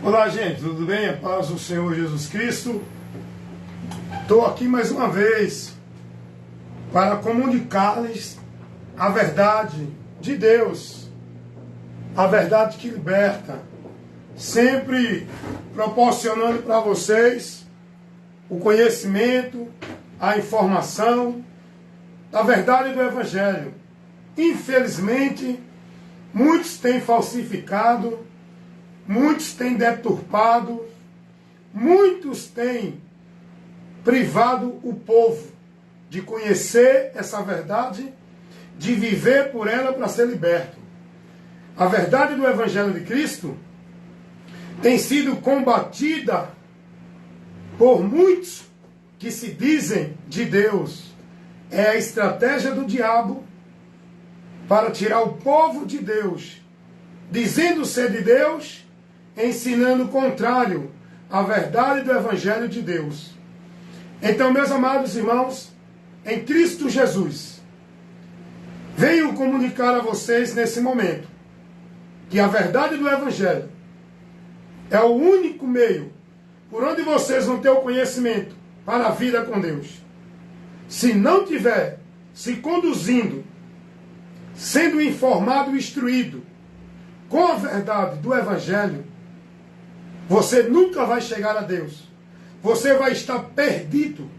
Olá, gente, tudo bem? A paz do Senhor Jesus Cristo. Estou aqui mais uma vez para comunicar-lhes a verdade de Deus, a verdade que liberta, sempre proporcionando para vocês o conhecimento, a informação da verdade do Evangelho. Infelizmente, muitos têm falsificado, muitos têm deturpado, muitos têm privado o povo de conhecer essa verdade, de viver por ela para ser liberto. A verdade do Evangelho de Cristo tem sido combatida por muitos que se dizem de Deus. É a estratégia do diabo para tirar o povo de Deus, dizendo ser de Deus, ensinando o contrário à verdade do Evangelho de Deus. Então, meus amados irmãos, em Cristo Jesus, venho comunicar a vocês nesse momento que a verdade do Evangelho é o único meio por onde vocês vão ter o conhecimento para a vida com Deus. Se não tiver se conduzindo, sendo informado e instruído com a verdade do Evangelho, você nunca vai chegar a Deus. Você vai estar perdido,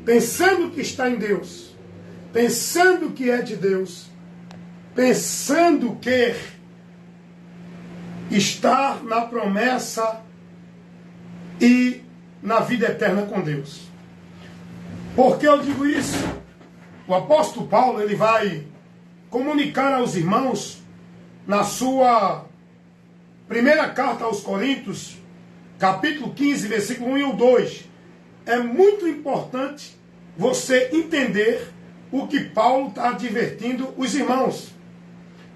pensando que está em Deus, pensando que é de Deus, pensando que está na promessa e na vida eterna com Deus. Por que eu digo isso? O apóstolo Paulo, ele vai comunicar aos irmãos na sua primeira carta aos Coríntios, capítulo 15, versículo 1 e o 2. É muito importante você entender o que Paulo está advertindo os irmãos.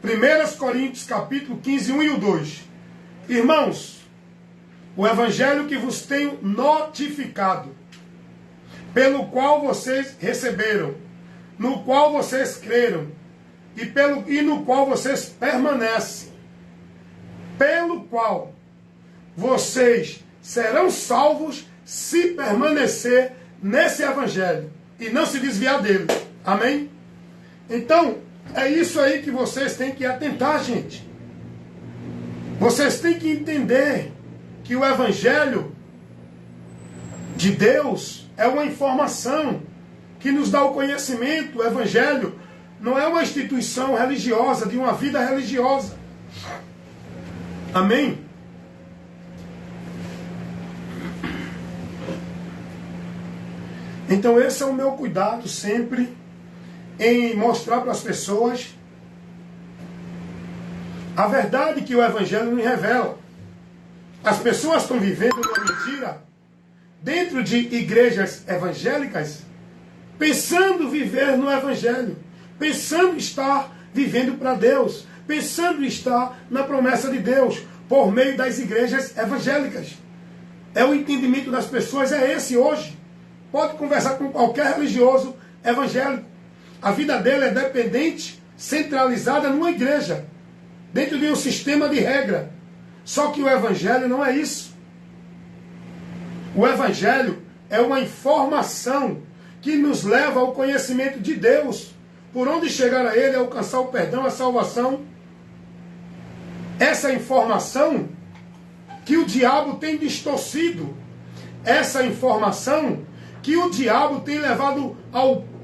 1 Coríntios, capítulo 15, 1 e o 2. Irmãos, o evangelho que vos tenho notificado, pelo qual vocês receberam, no qual vocês creram, e no qual vocês permanecem, pelo qual vocês serão salvos se permanecer nesse evangelho e não se desviar dele. Amém? Então, é isso aí que vocês têm que atentar, gente. Vocês têm que entender que o evangelho de Deus é uma informação que nos dá o conhecimento. O evangelho não é uma instituição religiosa, de uma vida religiosa. Amém? Então esse é o meu cuidado sempre em mostrar para as pessoas a verdade que o Evangelho nos revela. As pessoas estão vivendo uma mentira dentro de igrejas evangélicas, pensando viver no Evangelho, pensando estar vivendo para Deus, pensando estar na promessa de Deus, por meio das igrejas evangélicas. O entendimento das pessoas é esse hoje. Pode conversar com qualquer religioso evangélico. A vida dele é dependente, centralizada numa igreja, dentro de um sistema de regra. Só que o evangelho não é isso. O evangelho é uma informação que nos leva ao conhecimento de Deus, por onde chegar a ele, alcançar o perdão, a salvação. Essa informação que o diabo tem distorcido, essa informação que o diabo tem levado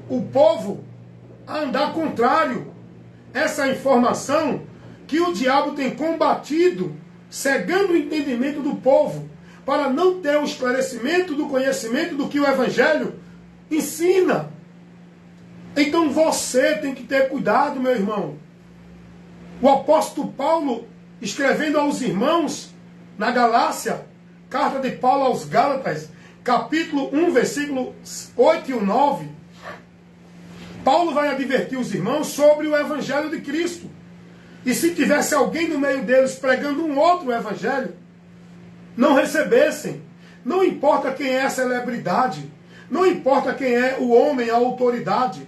o povo a andar contrário, essa informação que o diabo tem combatido, cegando o entendimento do povo, para não ter o esclarecimento do conhecimento do que o Evangelho ensina. Então você tem que ter cuidado, meu irmão. O apóstolo Paulo, escrevendo aos irmãos na Galácia, carta de Paulo aos Gálatas, capítulo 1, versículos 8 e 9, Paulo vai advertir os irmãos sobre o Evangelho de Cristo. E se tivesse alguém no meio deles pregando um outro Evangelho, não recebessem. Não importa quem é a celebridade, não importa quem é o homem, a autoridade.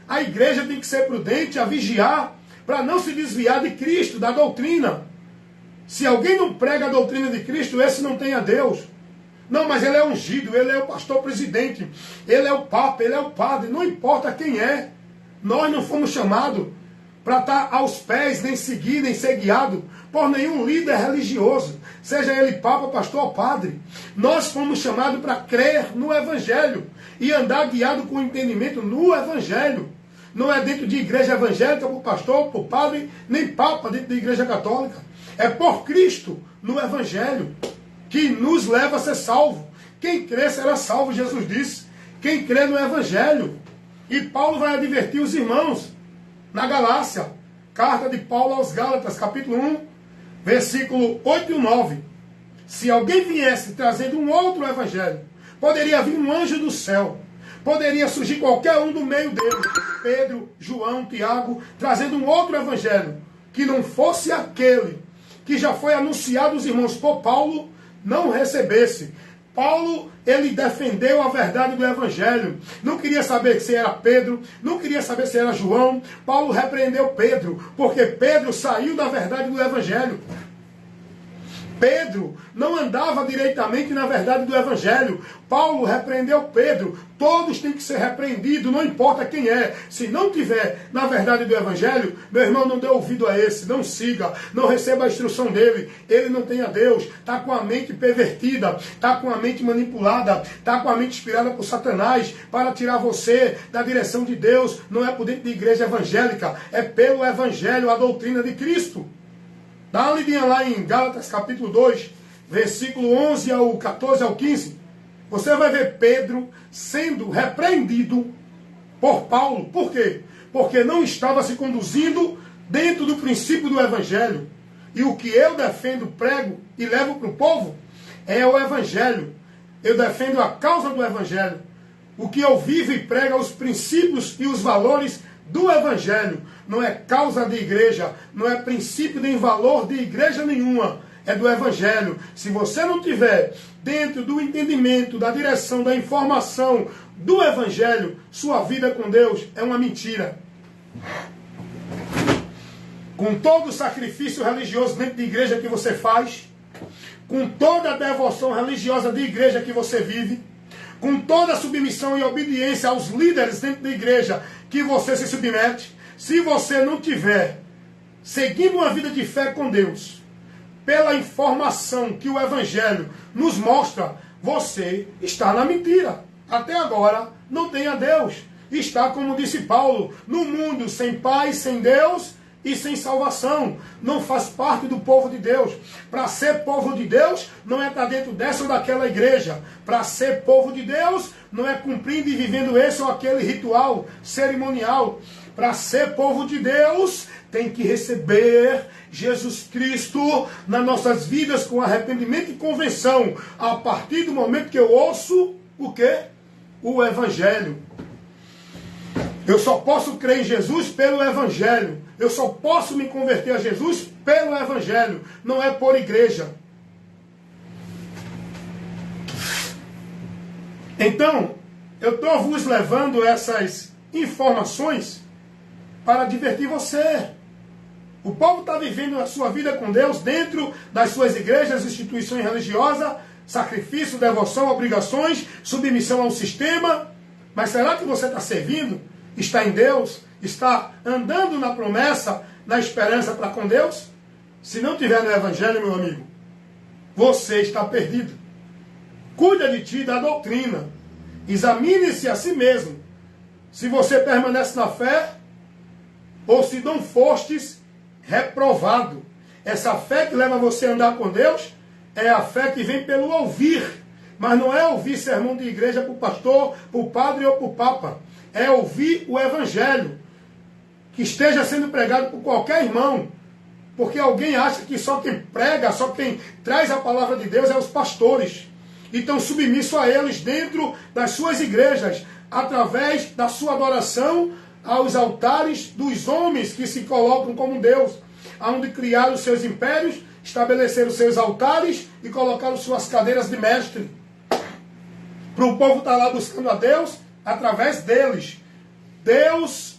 A igreja tem que ser prudente a vigiar para não se desviar de Cristo, da doutrina. Se alguém não prega a doutrina de Cristo, esse não tem a Deus. Não, mas ele é ungido, ele é o pastor presidente, ele é o papa, ele é o padre, não importa quem é. Nós não fomos chamados para estar aos pés, nem seguir, nem ser guiado por nenhum líder religioso, seja ele papa, pastor ou padre. Nós fomos chamados para crer no Evangelho e andar guiado com entendimento no Evangelho. Não é dentro de igreja evangélica, por pastor, por padre, nem papa dentro da igreja católica. É por Cristo no Evangelho que nos leva a ser salvo. Quem crê será salvo, Jesus disse. Quem crê no Evangelho. E Paulo vai advertir os irmãos na Galácia. Carta de Paulo aos Gálatas, capítulo 1, versículo 8 e 9. Se alguém viesse trazendo um outro Evangelho, poderia vir um anjo do céu. Poderia surgir qualquer um do meio dele. Pedro, João, Tiago, trazendo um outro Evangelho. Que não fosse aquele que já foi anunciado aos irmãos por Paulo, não recebesse. Paulo, ele defendeu a verdade do Evangelho. Não queria saber se era Pedro, não queria saber se era João. Paulo repreendeu Pedro, porque Pedro saiu da verdade do Evangelho. Pedro não andava diretamente na verdade do Evangelho. Paulo repreendeu Pedro. Todos têm que ser repreendidos, não importa quem é. Se não tiver na verdade do Evangelho, meu irmão, não dê ouvido a esse, não siga, não receba a instrução dele. Ele não tem a Deus, está com a mente pervertida, está com a mente manipulada, está com a mente inspirada por Satanás para tirar você da direção de Deus. Não é por dentro de igreja evangélica, é pelo Evangelho, a doutrina de Cristo. Dá uma lidinha lá em Gálatas capítulo 2, versículo 11 ao 14 ao 15. Você vai ver Pedro sendo repreendido por Paulo. Por quê? Porque não estava se conduzindo dentro do princípio do Evangelho. E o que eu defendo, prego e levo para o povo é o Evangelho. Eu defendo a causa do Evangelho. O que eu vivo e prego os princípios e os valores do Evangelho. Não é causa de igreja, não é princípio nem valor de igreja nenhuma. É do Evangelho. Se você não tiver dentro do entendimento, da direção, da informação do Evangelho, sua vida com Deus é uma mentira. Com todo o sacrifício religioso dentro de igreja que você faz, com toda a devoção religiosa de igreja que você vive, com toda a submissão e obediência aos líderes dentro da igreja que você se submete, se você não tiver seguindo uma vida de fé com Deus, pela informação que o Evangelho nos mostra, você está na mentira. Até agora não tem a Deus. Está, como disse Paulo, no mundo sem paz, sem Deus e sem salvação. Não faz parte do povo de Deus. Para ser povo de Deus, não é estar dentro dessa ou daquela igreja. Para ser povo de Deus, não é cumprindo e vivendo esse ou aquele ritual cerimonial. Para ser povo de Deus, tem que receber Jesus Cristo nas nossas vidas com arrependimento e convenção. A partir do momento que eu ouço o quê? O Evangelho. Eu só posso crer em Jesus pelo Evangelho. Eu só posso me converter a Jesus pelo Evangelho. Não é por igreja. Então, eu estou vos levando essas informações para divertir você. O povo está vivendo a sua vida com Deus dentro das suas igrejas, instituições religiosas, sacrifício, devoção, obrigações, submissão ao sistema. Mas será que você está servindo? Está em Deus? Está andando na promessa, na esperança para com Deus? Se não tiver no Evangelho, meu amigo, você está perdido. Cuida de ti, da doutrina. Examine-se a si mesmo. Se você permanece na fé, ou se não fostes reprovado. Essa fé que leva você a andar com Deus é a fé que vem pelo ouvir. Mas não é ouvir sermão de igreja para o pastor, para o padre ou para o papa. É ouvir o Evangelho que esteja sendo pregado por qualquer irmão. Porque alguém acha que só quem prega, só quem traz a palavra de Deus é os pastores. Então submisso a eles dentro das suas igrejas, através da sua adoração aos altares dos homens que se colocam como Deus, onde criaram os seus impérios, estabeleceram os seus altares e colocaram suas cadeiras de mestre. Para o povo estar lá buscando a Deus, através deles. Deus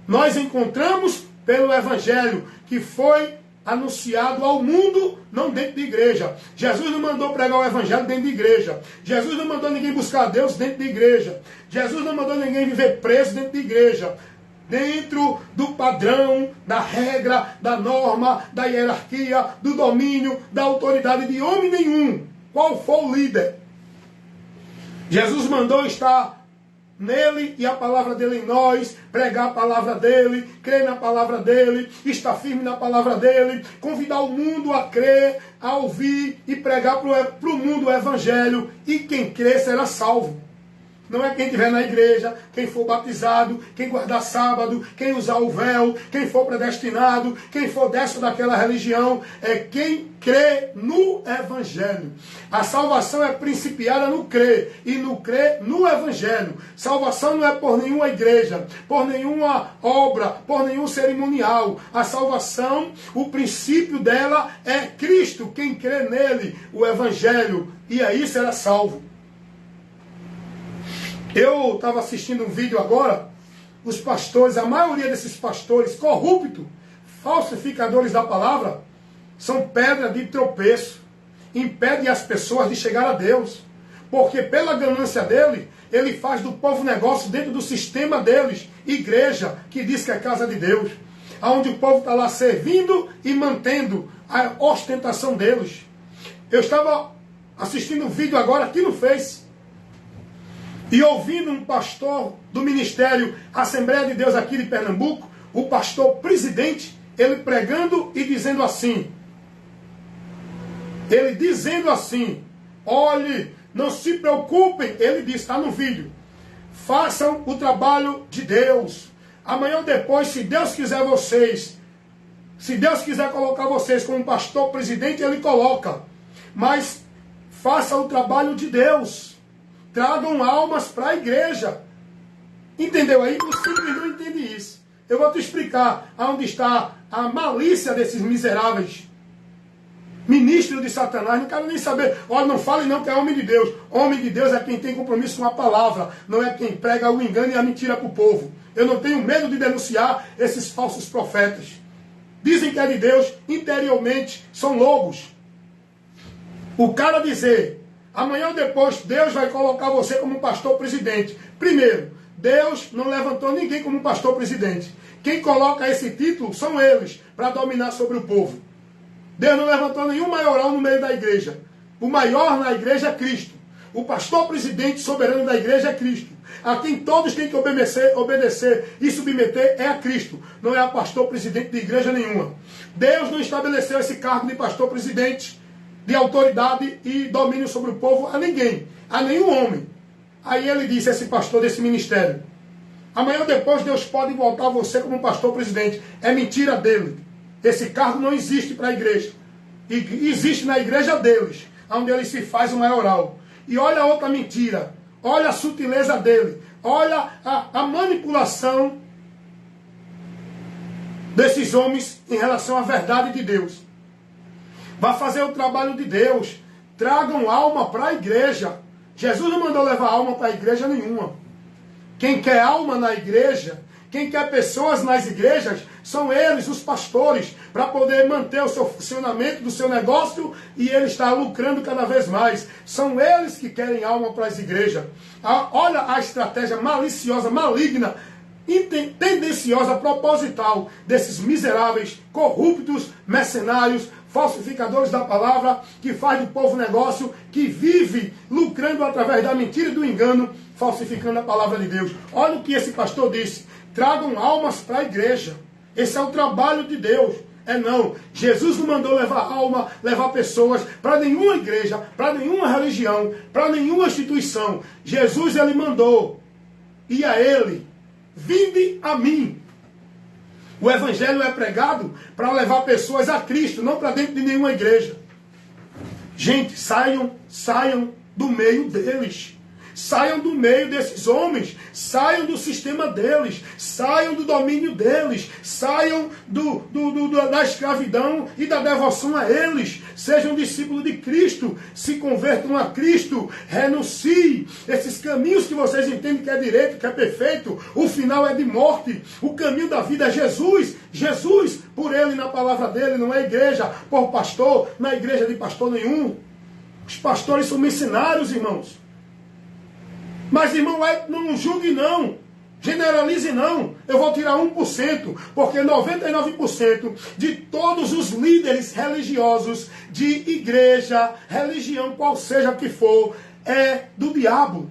nós encontramos pelo Evangelho, que foi anunciado ao mundo, não dentro de igreja. Jesus não mandou pregar o evangelho dentro de igreja. Jesus não mandou ninguém buscar Deus dentro de igreja. Jesus não mandou ninguém viver preso dentro de igreja. Dentro do padrão, da regra, da norma, da hierarquia, do domínio, da autoridade de homem nenhum. Qual for o líder? Jesus mandou estar nele e a palavra dele em nós, pregar a palavra dele, crer na palavra dele, estar firme na palavra dele, convidar o mundo a crer, a ouvir e pregar para o mundo o evangelho, e quem crer será salvo. Não é quem estiver na igreja, quem for batizado, quem guardar sábado, quem usar o véu, quem for predestinado, quem for dessa daquela religião, é quem crê no evangelho. A salvação é principiada no crer, e no crer no evangelho. Salvação não é por nenhuma igreja, por nenhuma obra, por nenhum cerimonial. A salvação, o princípio dela é Cristo, quem crê nele, o evangelho, e aí será salvo. Eu estava assistindo um vídeo agora, os pastores, a maioria desses pastores corruptos, falsificadores da palavra, são pedra de tropeço, impedem as pessoas de chegar a Deus, porque pela ganância dele, ele faz do povo negócio dentro do sistema deles, igreja, que diz que é casa de Deus, onde o povo está lá servindo e mantendo a ostentação deles. Eu estava assistindo um vídeo agora aqui no Face, e ouvindo um pastor do ministério Assembleia de Deus aqui de Pernambuco, o pastor presidente, ele pregando e dizendo assim, olhe, não se preocupem, ele disse, está no vídeo, façam o trabalho de Deus, amanhã ou depois, se Deus quiser colocar vocês como pastor presidente, ele coloca, mas faça o trabalho de Deus. Tragam almas para a igreja. Entendeu aí? O simples não entende isso. Eu vou te explicar aonde está a malícia desses miseráveis ministros de Satanás. Não quero nem saber. Olha, não fale não que é homem de Deus. Homem de Deus é quem tem compromisso com a palavra. Não é quem prega o engano e a mentira para o povo. Eu não tenho medo de denunciar esses falsos profetas. Dizem que é de Deus, interiormente são lobos. O cara dizer... amanhã ou depois, Deus vai colocar você como pastor presidente. Primeiro, Deus não levantou ninguém como pastor presidente. Quem coloca esse título são eles, para dominar sobre o povo. Deus não levantou nenhum maioral no meio da igreja. O maior na igreja é Cristo. O pastor presidente soberano da igreja é Cristo. A quem todos têm que obedecer e submeter é a Cristo. Não é a pastor presidente de igreja nenhuma. Deus não estabeleceu esse cargo de pastor presidente, de autoridade e domínio sobre o povo a ninguém, a nenhum homem. Aí ele disse, esse pastor desse ministério, amanhã ou depois Deus pode voltar você como pastor presidente. É mentira dele. Esse cargo não existe para a igreja. E existe na igreja deles, onde ele se faz o maioral. E olha a outra mentira. Olha a sutileza dele. Olha a manipulação desses homens em relação à verdade de Deus. Vá fazer o trabalho de Deus. Tragam alma para a igreja. Jesus não mandou levar alma para a igreja nenhuma. Quem quer alma na igreja, quem quer pessoas nas igrejas, são eles, os pastores, para poder manter o seu funcionamento do seu negócio e ele está lucrando cada vez mais. São eles que querem alma para as igrejas. Olha a estratégia maliciosa, maligna, tendenciosa, proposital desses miseráveis, corruptos, mercenários, falsificadores da palavra, que faz do povo negócio, que vive lucrando através da mentira e do engano, falsificando a palavra de Deus. Olha o que esse pastor disse. Tragam almas para a igreja. Esse é o trabalho de Deus. É não. Jesus não mandou levar alma, levar pessoas para nenhuma igreja, para nenhuma religião, para nenhuma instituição. Jesus, ele mandou. E a ele, vinde a mim. O evangelho é pregado para levar pessoas a Cristo, não para dentro de nenhuma igreja. Gente, saiam do meio deles. Saiam do meio desses homens, saiam do sistema deles, saiam do domínio deles, saiam da escravidão e da devoção a eles. Sejam discípulos de Cristo, se convertam a Cristo, renunciem. Esses caminhos que vocês entendem que é direito, que é perfeito, o final é de morte. O caminho da vida é Jesus. Jesus, por ele, na palavra dele, não é igreja por pastor, não é igreja de pastor nenhum. Os pastores são missionários, irmãos. Mas, irmão, não julgue não. Generalize não. Eu vou tirar 1%, porque 99% de todos os líderes religiosos de igreja, religião, qual seja que for, é do diabo.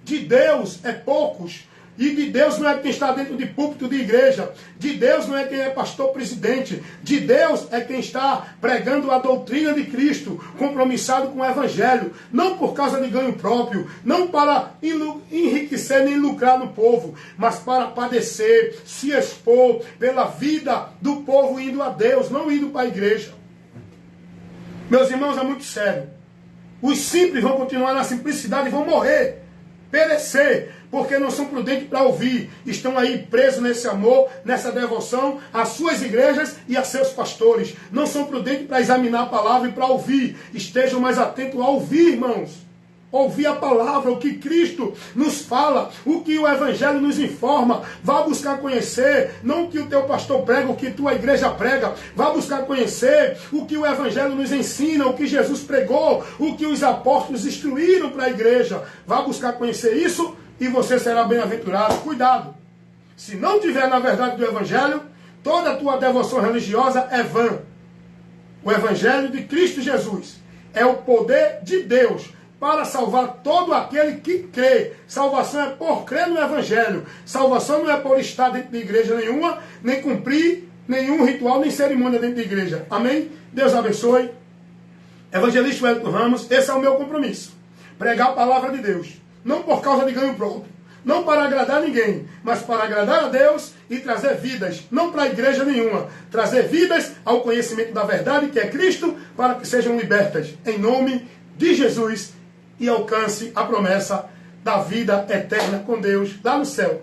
De Deus é poucos. E de Deus não é quem está dentro de púlpito de igreja. De Deus não é quem é pastor presidente. De Deus é quem está pregando a doutrina de Cristo, compromissado com o Evangelho. Não por causa de ganho próprio, não para enriquecer nem lucrar no povo, mas para padecer, se expor pela vida do povo indo a Deus, não indo para a igreja. Meus irmãos, é muito sério. Os simples vão continuar na simplicidade e vão morrer, perecer, porque não são prudentes para ouvir. Estão aí presos nesse amor, nessa devoção às suas igrejas e a seus pastores. Não são prudentes para examinar a palavra e para ouvir. Estejam mais atentos a ouvir, irmãos. Ouvir a palavra, o que Cristo nos fala, o que o Evangelho nos informa. Vá buscar conhecer, não o que o teu pastor prega, o que tua igreja prega. Vá buscar conhecer o que o Evangelho nos ensina, o que Jesus pregou, o que os apóstolos instruíram para a igreja. Vá buscar conhecer isso e você será bem-aventurado. Cuidado! Se não tiver na verdade do Evangelho, toda a tua devoção religiosa é vã. O Evangelho de Cristo Jesus é o poder de Deus para salvar todo aquele que crê. Salvação é por crer no Evangelho. Salvação não é por estar dentro de igreja nenhuma, nem cumprir nenhum ritual, nem cerimônia dentro de igreja. Amém? Deus abençoe. Evangelista Wellington Ramos, esse é o meu compromisso. Pregar a palavra de Deus. Não por causa de ganho próprio. Não para agradar ninguém, mas para agradar a Deus e trazer vidas, não para a igreja nenhuma. Trazer vidas ao conhecimento da verdade, que é Cristo, para que sejam libertas. Em nome de Jesus, e alcance a promessa da vida eterna com Deus lá no céu.